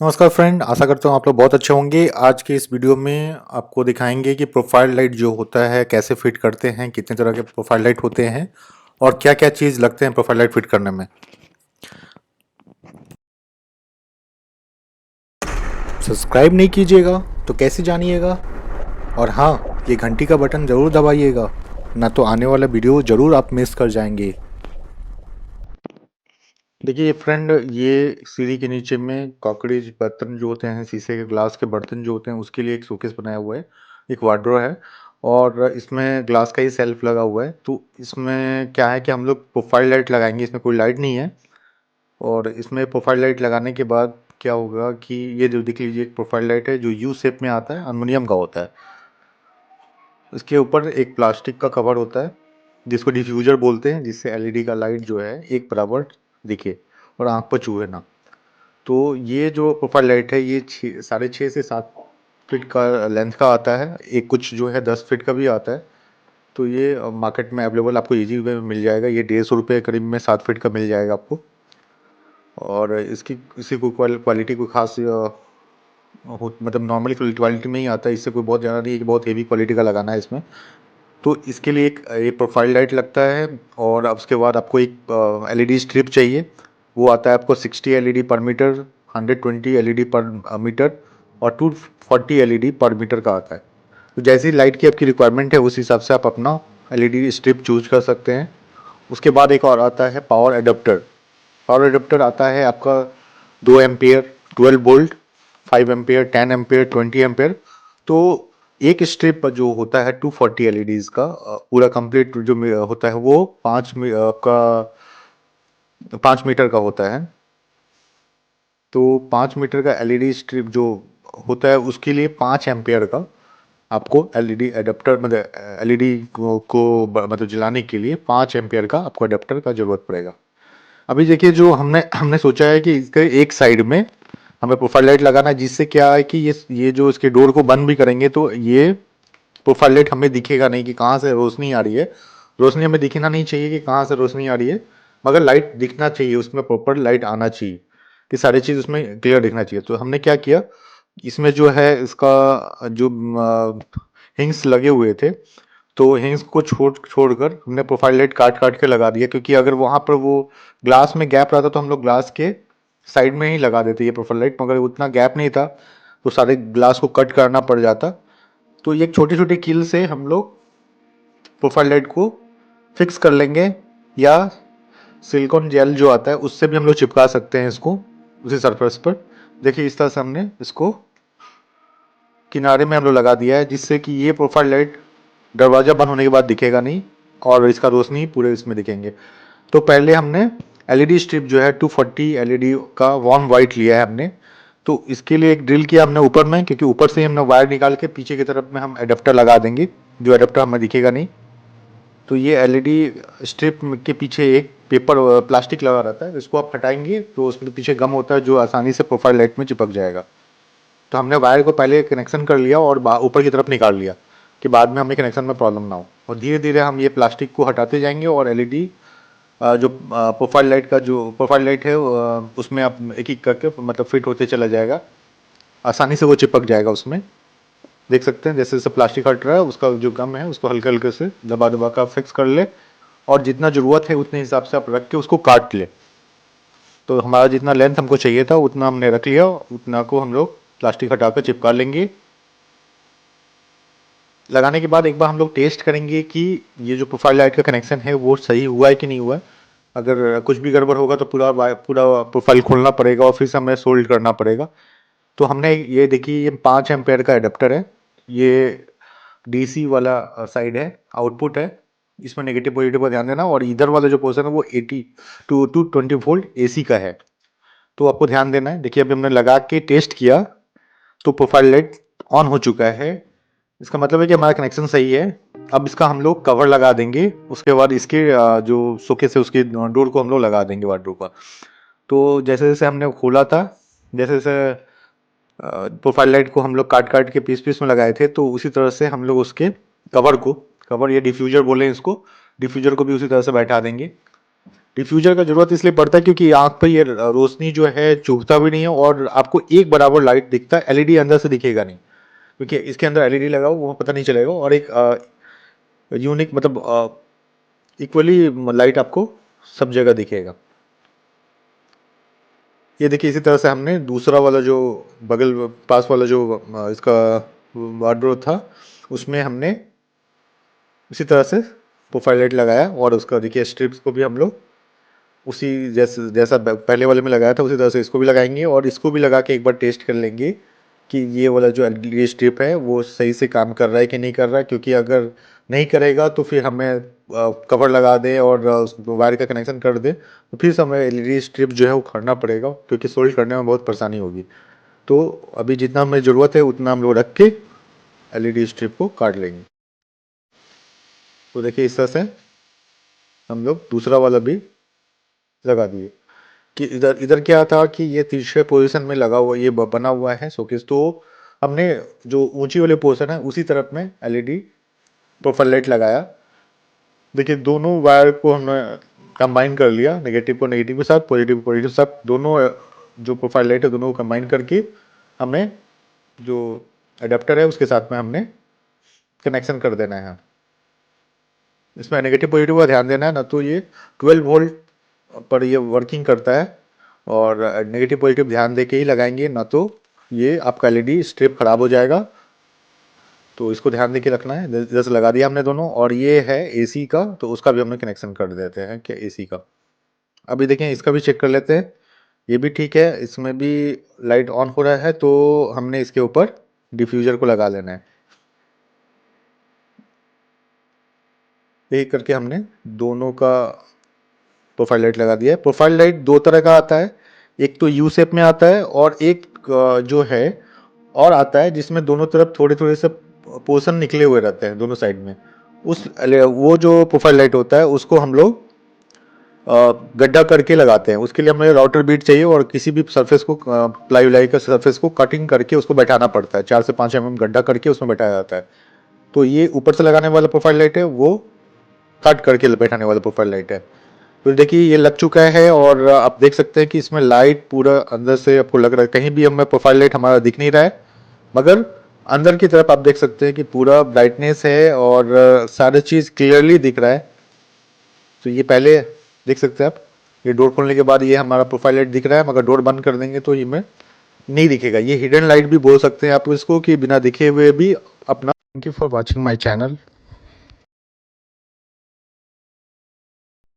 नमस्कार फ्रेंड, आशा करता हूँ आप लोग बहुत अच्छे होंगे। आज के इस वीडियो में आपको दिखाएंगे कि प्रोफाइल लाइट जो होता है कैसे फिट करते हैं, कितने तरह के प्रोफाइल लाइट होते हैं और क्या क्या चीज़ लगते हैं प्रोफाइल लाइट फिट करने में। सब्सक्राइब नहीं कीजिएगा तो कैसे जानिएगा। और हाँ, ये घंटी का बटन ज़रूर दबाइएगा, ना तो आने वाला वीडियो ज़रूर आप मिस कर जाएंगे। देखिए फ्रेंड, ये सीढ़ी के नीचे में कॉकरेज बर्तन जो होते हैं, शीशे के ग्लास के बर्तन जो होते हैं, उसके लिए एक शोकेस बनाया हुआ है, एक वार्डरोब है। और इसमें ग्लास का ही सेल्फ लगा हुआ है। तो इसमें क्या है कि हम लोग प्रोफाइल लाइट लगाएंगे, इसमें कोई लाइट नहीं है। और इसमें प्रोफाइल लाइट लगाने के बाद क्या होगा कि ये जो देख लीजिए, एक प्रोफाइल लाइट है जो यू शेप में आता है, एल्युमिनियम का होता है। इसके ऊपर एक प्लास्टिक का कवर होता है जिसको डिफ्यूजर बोलते हैं, जिससे एलईडी का लाइट जो है एक बराबर दिखे और आंख पर चुभे ना। तो ये जो प्रोफाइल लाइट है, ये 6.5 से 7 फीट का लेंथ का आता है। एक कुछ जो है 10 फीट का भी आता है। तो ये मार्केट में अवेलेबल आपको इजी वे में मिल जाएगा। ये 150 रुपये करीब में 7 फीट का मिल जाएगा आपको। और इसकी इसी को क्वालिटी कोई खास मतलब नॉर्मल क्वालिटी में ही आता है। इससे कोई बहुत ज़्यादा नहीं है कि बहुत हेवी क्वालिटी का लगाना है इसमें। तो इसके लिए एक ये प्रोफाइल लाइट लगता है। और अब उसके बाद आपको एक एलईडी स्ट्रिप चाहिए। वो आता है आपको 60 एलईडी पर मीटर, 120 एलईडी पर मीटर और 240 एलईडी पर मीटर का आता है। तो जैसी लाइट की आपकी रिक्वायरमेंट है उस हिसाब से आप अपना एलईडी स्ट्रिप चूज कर सकते हैं। उसके बाद एक और आता है पावर एडाप्टर। पावर एडाप्टर आता है आपका 2 ampere, 12 volt, 5 ampere, 10 ampere, 20 ampere. तो एक स्ट्रिप जो होता है 240 एलईडीज का पूरा कंप्लीट जो होता है वो 5 मीटर का होता है। तो 5 मीटर का एलईडी स्ट्रिप जो होता है उसके लिए 5 एम्पियर का आपको एलईडी एडाप्टर, मतलब एलईडी मतलब जलाने के लिए 5 एम्पियर का आपको एडाप्टर का जरूरत पड़ेगा। अभी देखिए, जो हमने हमने सोचा है कि इसके एक साइड में हमें प्रोफाइल लाइट लगाना है, जिससे क्या है कि ये जो इसके डोर को बंद भी करेंगे तो ये प्रोफाइल लाइट हमें दिखेगा नहीं कि कहाँ से रोशनी आ रही है। रोशनी हमें दिखना नहीं चाहिए कि कहाँ से रोशनी आ रही है, मगर लाइट दिखना चाहिए, उसमें प्रॉपर लाइट आना चाहिए कि सारी चीज़ उसमें क्लियर दिखना चाहिए। तो हमने क्या किया, इसमें जो है इसका जो हिंग्स लगे हुए थे, तो हिंग्स को छोड़कर हमने प्रोफाइल लाइट काट काट के लगा दिया। क्योंकि अगर वहाँ पर वो ग्लास में गैप रहता तो हम लोग ग्लास के साइड में ही लगा देते ये प्रोफाइल लाइट, मगर उतना गैप नहीं था तो सारे ग्लास को कट करना पड़ जाता। तो ये छोटे छोटे कील से हम लोग प्रोफाइल लाइट को फिक्स कर लेंगे, या सिलिकॉन जेल जो आता है उससे भी हम लोग चिपका सकते हैं इसको उसी सरफेस पर। देखिए इस तरह से हमने इसको किनारे में हम लोग लगा दिया है, जिससे कि ये प्रोफाइल लाइट दरवाज़ा बंद होने के बाद दिखेगा नहीं और इसका रोशनी पूरे इसमें दिखेंगे। तो पहले हमने एलईडी स्ट्रिप जो है 240 एलईडी का वार्म वाइट लिया है हमने। तो इसके लिए एक ड्रिल किया हमने ऊपर में, क्योंकि ऊपर से हमने वायर निकाल के पीछे की तरफ में हम एडाप्टर लगा देंगे, जो एडाप्टर हमें दिखेगा नहीं। तो ये एलईडी स्ट्रिप के पीछे एक पेपर प्लास्टिक लगा रहता है, इसको आप हटाएंगे तो उसके पीछे गम होता है जो आसानी से प्रोफाइल लाइट में चिपक जाएगा। तो हमने वायर को पहले कनेक्शन कर लिया और ऊपर की तरफ निकाल लिया कि बाद में हमें कनेक्शन में प्रॉब्लम ना हो। और धीरे धीरे हम ये प्लास्टिक को हटाते जाएंगे और एलईडी जो प्रोफाइल लाइट का जो प्रोफाइल लाइट है उसमें आप एक एक करके मतलब फिट होते चला जाएगा, आसानी से वो चिपक जाएगा उसमें। देख सकते हैं जैसे जैसे प्लास्टिक हट रहा है उसका जो गम है उसको हल्के हल्के से दबा दबा कर फिक्स कर ले। और जितना ज़रूरत है उतने हिसाब से आप रख के उसको काट ले। तो हमारा जितना लेंथ हमको चाहिए था उतना हमने रख लिया, उतना को हम लोग प्लास्टिक हटा कर चिपका लेंगे। लगाने के बाद एक बार हम लोग टेस्ट करेंगे कि ये जो प्रोफाइल लाइट का कनेक्शन है वो सही हुआ है कि नहीं हुआ है। अगर कुछ भी गड़बड़ होगा तो पूरा प्रोफाइल खोलना पड़ेगा और फिर से हमें सोल्ड करना पड़ेगा। तो हमने ये देखिए, ये 5 एम्पेयर का एडाप्टर है। ये डीसी वाला साइड है, आउटपुट है। इसमें नेगेटिव पॉजिटिव का ध्यान देना। और इधर वाला जो पोर्शन है वो 80 टू 20 वोल्ट एसी का है, तो आपको ध्यान देना है। देखिए अभी हमने लगा के टेस्ट किया तो प्रोफाइल लाइट ऑन हो चुका है। इसका मतलब है कि हमारा कनेक्शन सही है। अब इसका हम लोग कवर लगा देंगे, उसके बाद इसके जो सोकेस है उसके डोर को हम लोग लगा देंगे वार्डरोब का। तो जैसे जैसे हमने खोला था, जैसे जैसे प्रोफाइल लाइट को हम लोग काट काट के पीस पीस में लगाए थे, तो उसी तरह से हम लोग उसके कवर को, कवर या डिफ्यूजर बोले इसको, डिफ्यूजर को भी उसी तरह से बैठा देंगे। डिफ्यूजर का ज़रूरत इसलिए पड़ता है क्योंकि आँख पे ये रोशनी जो है चुभता भी नहीं है और आपको एक बराबर लाइट दिखता है, एलईडी अंदर से दिखेगा नहीं क्योंकि इसके अंदर एलईडी लगा हो वो पता नहीं चलेगा और एक यूनिक मतलब इक्वली लाइट आपको सब जगह दिखेगा। ये देखिए इसी तरह से हमने दूसरा वाला जो बगल पास वाला जो इसका वार्डरोब था उसमें हमने इसी तरह से प्रोफाइल लाइट लगाया और उसका देखिए स्ट्रिप्स को भी हम लोग उसी जैसा पहले वाले में लगाया था उसी तरह से इसको भी लगाएंगे और इसको भी लगा के एक बार टेस्ट कर लेंगे कि ये वाला जो एलईडी स्ट्रिप है वो सही से काम कर रहा है कि नहीं कर रहा है, क्योंकि अगर नहीं करेगा तो फिर हमें कवर लगा दें और उस वायर का कनेक्शन कर दें तो फिर से हमें एलईडी स्ट्रिप जो है वो खड़ना पड़ेगा क्योंकि सोल्ड करने में बहुत परेशानी होगी। तो अभी जितना हमें ज़रूरत है उतना हम लोग रख के एलईडी स्ट्रिप को काट लेंगे। तो देखिए इस तरह से हम लोग दूसरा वाला भी लगा दिए कि इधर इधर क्या था कि ये तीसरे पोजीशन में लगा हुआ ये बना हुआ है शोकेस, तो हमने जो ऊंची वाले पोर्शन है उसी तरफ में एलईडी प्रोफाइल लाइट लगाया। देखिए दोनों वायर को हमने कंबाइन कर लिया, नेगेटिव को नेगेटिव के साथ पॉजिटिव पॉजिटिव के साथ, दोनों जो प्रोफाइल लाइट है दोनों को कंबाइन करके हमने जो अडेप्टर है उसके साथ में हमने कनेक्शन कर देना है। इसमें नेगेटिव पॉजिटिव का ध्यान देना है, ना तो ये 12 वोल्ट पर ये वर्किंग करता है और नेगेटिव पॉजिटिव ध्यान दे के ही लगाएंगे, ना तो ये आपका एलईडी स्ट्रिप खराब हो जाएगा। तो इसको ध्यान दे के रखना है। जैसे लगा दिया हमने दोनों, और ये है एसी का तो उसका भी हमने कनेक्शन कर देते हैं क्या एसी का। अभी देखें इसका भी चेक कर लेते हैं, ये भी ठीक है, इसमें भी लाइट ऑन हो रहा है तो हमने इसके ऊपर डिफ्यूज़र को लगा लेना है। यही करके हमने दोनों का प्रोफाइल लाइट लगा दिया है। प्रोफाइल लाइट दो तरह का आता है, एक तो यू शेप में आता है और एक जो है और आता है जिसमें दोनों तरफ थोड़े थोड़े से पोर्शन निकले हुए रहते हैं दोनों साइड में। वो जो प्रोफाइल लाइट होता है उसको हम लोग गड्ढा करके लगाते हैं। उसके लिए हमें राउटर बीट चाहिए और किसी भी सरफेस को प्लाई व्लाई का सरफेस को कटिंग करके उसको बैठाना पड़ता है। 4 से 5 mm गड्ढा करके उसमें बैठाया जाता है। तो ये ऊपर से लगाने वाला प्रोफाइल लाइट है, वो कट करके बैठाने वाला प्रोफाइल लाइट है। तो देखिए ये लग चुका है और आप देख सकते हैं कि इसमें लाइट पूरा अंदर से आपको लग रहा है, कहीं भी हमें प्रोफाइल लाइट हमारा दिख नहीं रहा है, मगर अंदर की तरफ आप देख सकते हैं कि पूरा ब्राइटनेस है और सारी चीज़ क्लियरली दिख रहा है। तो ये पहले देख सकते हैं आप, ये डोर खोलने के बाद ये हमारा प्रोफाइल लाइट दिख रहा है, मगर डोर बंद कर देंगे तो ये में नहीं दिखेगा। ये हिडन लाइट भी बोल सकते हैं आप इसको, कि बिना दिखे हुए भी अपना। Thank you for watching my channel.